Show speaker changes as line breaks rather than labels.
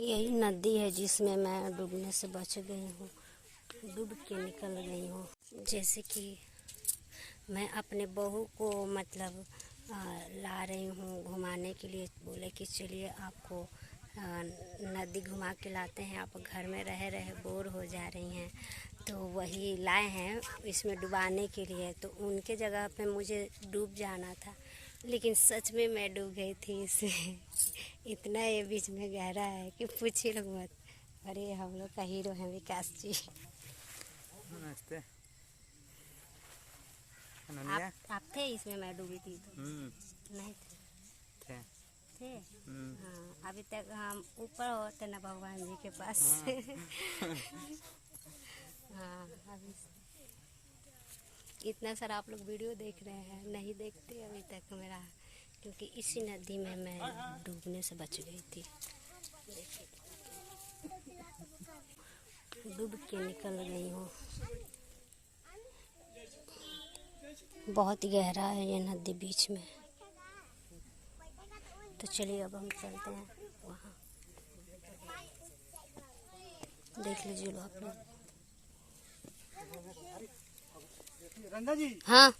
यही नदी है जिसमें मैं डूबने से बच गई हूँ, डूब के निकल गई हूँ। जैसे कि मैं अपने बहू को मतलब ला रही हूँ घुमाने के लिए, बोले कि चलिए आपको नदी घुमा के लाते हैं, आप घर में रह रहे बोर हो जा रही हैं, तो वही लाए हैं इसमें डुबाने के लिए। तो उनके जगह पे मुझे डूब जाना था, लेकिन सच में मैं डूब गई थी इसमें। इतना ये बीच में गहरा है कि पूछिए लोग मत। अरे हम लोग का हीरो है विकास जी।
नमस्ते।
आप थे इसमें? मैं डूबी थी तो नहीं थे। थे हाँ, अभी तक हम ऊपर होते ना भगवान जी के पास। हाँ अभी इतना सारा आप लोग वीडियो देख रहे हैं, नहीं देखते अभी तक मेरा, क्योंकि इसी नदी में मैं डूबने से बच गई थी। डूब के निकल गई हूँ। बहुत गहरा है ये नदी बीच में। तो चलिए अब हम चलते हैं वहाँ, देख लीजिए लो आप लोग।
रंगा जी
हाँ